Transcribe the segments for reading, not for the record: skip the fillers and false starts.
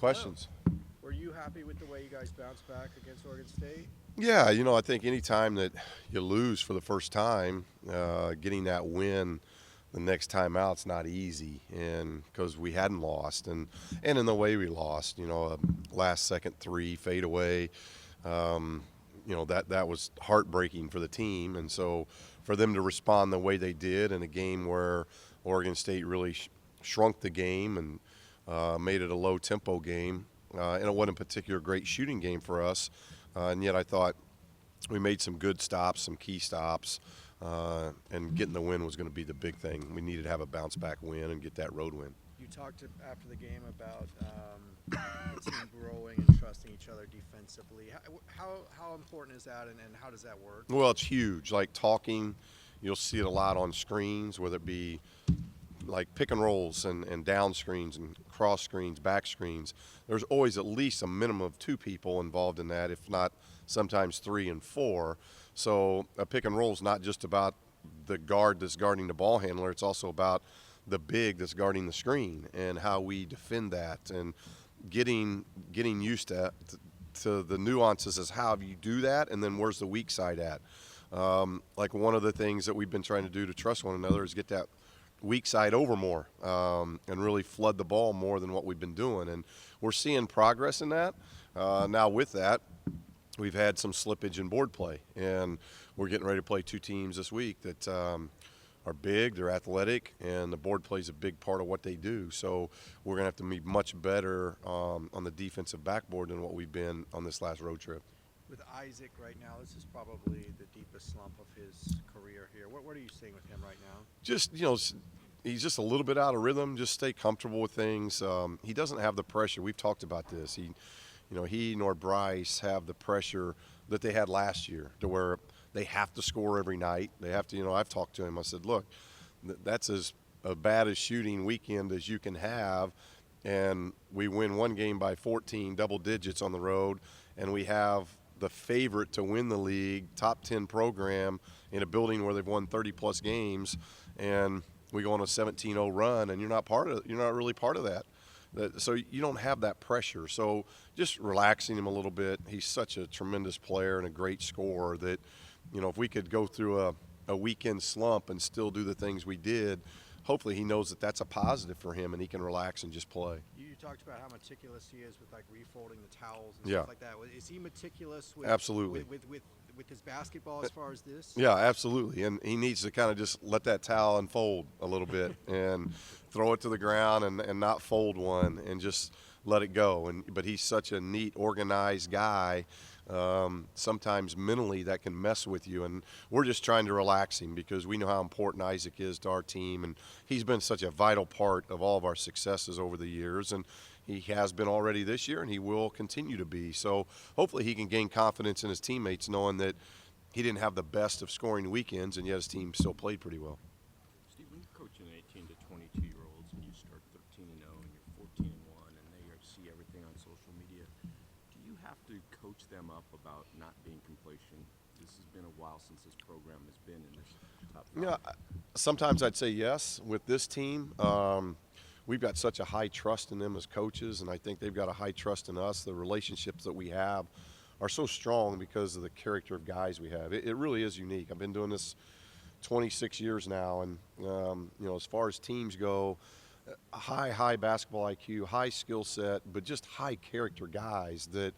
questions. Were you happy with the way you guys bounced back against Oregon State? Yeah, I think any time that you lose for the first time, getting that win the next time out's not easy, and because we hadn't lost, and in the way we lost, a last second three fade away, that was heartbreaking for the team, and so for them to respond the way they did in a game where Oregon State really shrunk the game and made it a low tempo game, and it wasn't a particular great shooting game for us. And yet I thought we made some good stops, some key stops, and getting the win was going to be the big thing. We needed to have a bounce-back win and get that road win. You talked after the game about the team growing and trusting each other defensively. How important is that, and how does that work? Well, it's huge. Like talking, you'll see it a lot on screens, whether it be like pick and rolls and down screens and cross screens, back screens. There's always at least a minimum of two people involved in that, if not sometimes 3 and 4. So a pick and roll is not just about the guard that's guarding the ball handler. It's also about the big that's guarding the screen and how we defend that, and getting used to the nuances as how you do that, and then where's the weak side at. Like one of the things that we've been trying to do to trust one another is get that weak side over more, and really flood the ball more than what we've been doing. And we're seeing progress in that. Now with that, we've had some slippage in board play, and we're getting ready to play 2 teams this week that are big, they're athletic, and the board play is a big part of what they do. So we're going to have to be much better on the defensive backboard than what we've been on this last road trip. With Isaac right now, this is probably the deepest slump of his career here. What are you seeing with him right now? Just, he's just a little bit out of rhythm. Just stay comfortable with things. He doesn't have the pressure. We've talked about this. He nor Bryce have the pressure that they had last year, to where they have to score every night. They have to, I've talked to him. I said, look, that's as bad a shooting weekend as you can have, and we win one game by 14, double digits on the road, and we have the favorite to win the league, top 10 program in a building where they've won 30-plus games, and we go on a 17-0 run, and you're not really part of that. So you don't have that pressure. So just relaxing him a little bit. He's such a tremendous player and a great scorer that, if we could go through a weekend slump and still do the things we did, hopefully he knows that that's a positive for him and he can relax and just play. You talked about how meticulous he is with like refolding the towels and Yeah. stuff like that. Is he meticulous with Absolutely. with his basketball as far as this? Yeah, absolutely. And he needs to kind of just let that towel unfold a little bit and throw it to the ground and not fold one and just let it go. But he's such a neat, organized guy. Sometimes mentally that can mess with you, and we're just trying to relax him because we know how important Isaac is to our team, and he's been such a vital part of all of our successes over the years, and he has been already this year, and he will continue to be. So hopefully he can gain confidence in his teammates, knowing that he didn't have the best of scoring weekends, and yet his team still played pretty well. Steve, when you're coaching 18 to 22-year-olds and you start 13-0 and you're 14-1 and they see everything on social media, do you have to coach them up about not being complacent? This has been a while since this program has been in this top five. Yeah, sometimes I'd say yes. With this team, we've got such a high trust in them as coaches, and I think they've got a high trust in us. The relationships that we have are so strong because of the character of guys we have. It really is unique. I've been doing this 26 years now, and as far as teams go, high basketball IQ, high skill set, but just high character guys that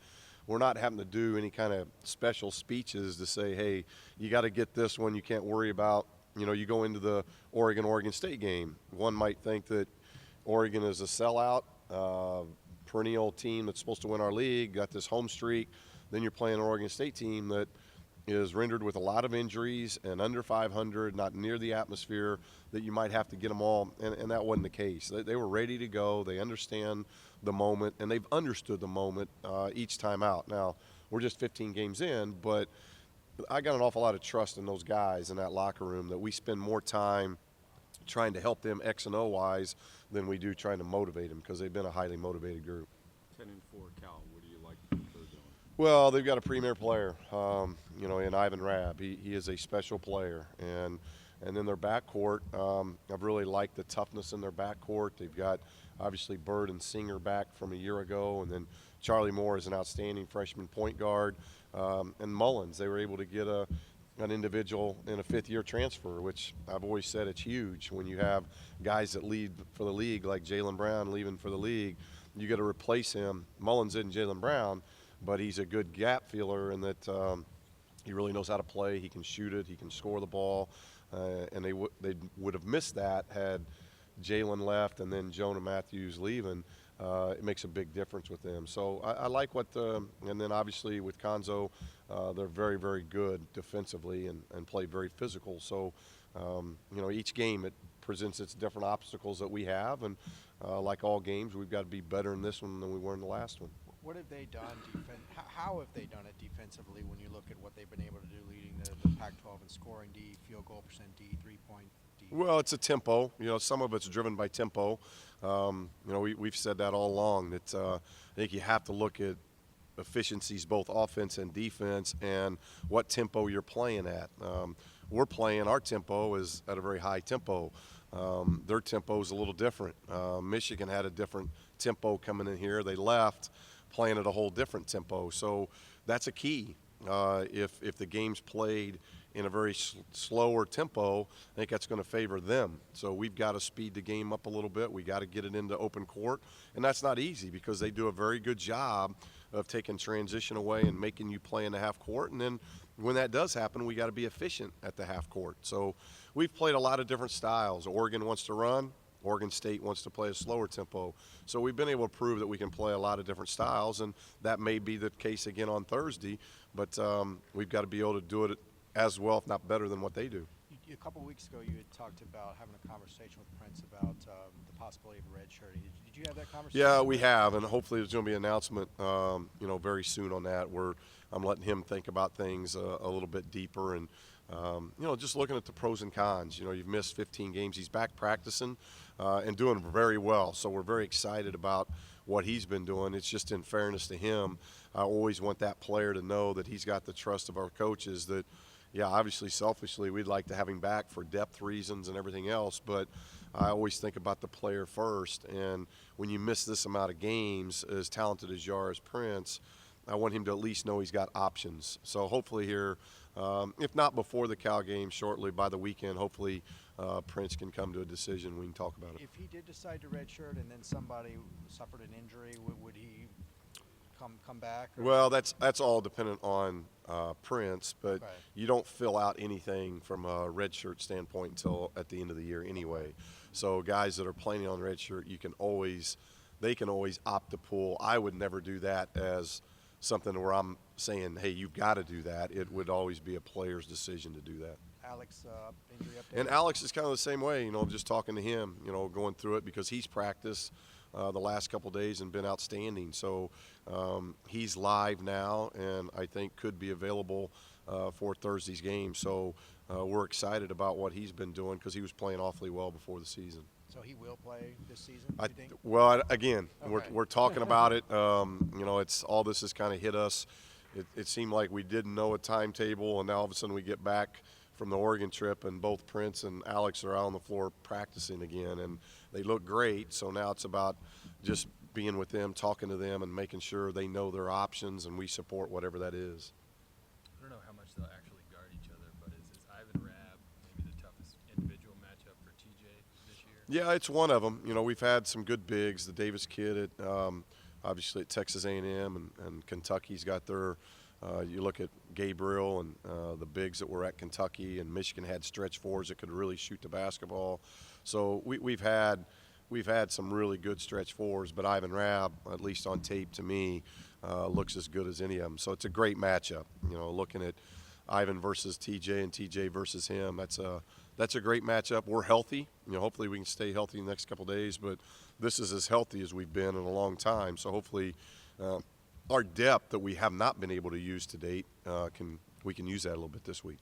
we're not having to do any kind of special speeches to say, hey, you got to get this one. You can't worry about, you go into the Oregon State game. One might think that Oregon is a sellout, perennial team that's supposed to win our league, got this home streak. Then you're playing an Oregon State team that is rendered with a lot of injuries and under 500, not near the atmosphere that you might have to get them all, and that wasn't the case. They were ready to go. They understand the moment, and they've understood the moment each time out. Now, we're just 15 games in, but I got an awful lot of trust in those guys in that locker room that we spend more time trying to help them X and O wise than we do trying to motivate them, because they've been a highly motivated group. 10-4 Cal, what do you like what they're doing? Well, they've got a premier player, in Ivan Rabb. He is a special player, and then their backcourt. I've really liked the toughness in their backcourt. They've got obviously Bird and Singer back from a year ago, and then Charlie Moore is an outstanding freshman point guard, and Mullins. They were able to get an individual in a fifth-year transfer, which I've always said it's huge when you have guys that lead for the league like Jaylen Brown leaving for the league. You got to replace him. Mullins isn't Jaylen Brown, but he's a good gap feeler in that he really knows how to play. He can shoot it. He can score the ball. And they would have missed that had Jalen left and then Jonah Matthews leaving. It makes a big difference with them. So I like what and then obviously with Konzo, they're very, very good defensively and play very physical. So, each game it presents its different obstacles that we have. And like all games, we've got to be better in this one than we were in the last one. What have they done? How have they done it defensively when you look at what they've been able to do leading the Pac-12 in scoring D, field goal percent D, three-point D? Well, it's a tempo. Some of it's driven by tempo. We've said that all along that I think you have to look at efficiencies, both offense and defense, and what tempo you're playing at. Our tempo is at a very high tempo. Their tempo is a little different. Michigan had a different tempo coming in here. They left playing at a whole different tempo. So that's a key. If the game's played in a very slower tempo, I think that's going to favor them. So we've got to speed the game up a little bit. We got to get it into open court, and that's not easy because they do a very good job of taking transition away and making you play in the half court. And then when that does happen, we got to be efficient at the half court. So we've played a lot of different styles. Oregon wants to run. Oregon State wants to play a slower tempo. So we've been able to prove that we can play a lot of different styles, and that may be the case again on Thursday. But we've got to be able to do it as well, if not better, than what they do. A couple of weeks ago, you had talked about having a conversation with Prince about the possibility of redshirting. Did you have that conversation? Yeah, we have, and hopefully there's going to be an announcement, very soon on that. Where I'm letting him think about things a little bit deeper, and just looking at the pros and cons. You've missed 15 games. He's back practicing and doing very well. So we're very excited about what he's been doing. It's just in fairness to him, I always want that player to know that he's got the trust of our coaches. That, yeah, obviously selfishly we'd like to have him back for depth reasons and everything else, but I always think about the player first. And when you miss this amount of games, as talented as you are as Prince, I want him to at least know he's got options. So hopefully here, if not before the Cal game, shortly by the weekend, hopefully Prince can come to a decision. We can talk about it. If he did decide to redshirt and then somebody suffered an injury, would he come back? Or? Well, that's all dependent on Prince, but Okay. you don't fill out anything from a redshirt standpoint until at the end of the year anyway. So guys that are planning on redshirt, they can always opt to pull. I would never do that as something where I'm saying, hey, you've got to do that. It would always be a player's decision to do that. Alex, injury update? And Alex is kind of the same way, just talking to him, going through it because he's practiced the last couple days and been outstanding. So he's live now and I think could be available for Thursday's game. So we're excited about what he's been doing because he was playing awfully well before the season. So he will play this season, you think? Well, again, Okay. we're talking about it. It's all this has kind of hit us. It seemed like we didn't know a timetable, and now all of a sudden we get back from the Oregon trip, and both Prince and Alex are out on the floor practicing again, and they look great. So now it's about just being with them, talking to them, and making sure they know their options, and we support whatever that is. I don't know how much they'll actually guard each other, but is Ivan Rabb maybe the toughest individual matchup for TJ this year? Yeah, it's one of them. We've had some good bigs. The Davis kid at obviously at Texas A&M and Kentucky's got their. You look at Gabriel and the bigs that were at Kentucky, and Michigan had stretch fours that could really shoot the basketball. So we've had some really good stretch fours, but Ivan Rabb, at least on tape to me, looks as good as any of them. So it's a great matchup. Looking at Ivan versus TJ and TJ versus him, that's a great matchup. We're healthy. Hopefully we can stay healthy in the next couple of days, but this is as healthy as we've been in a long time. So hopefully our depth that we have not been able to use to date, we can use that a little bit this week.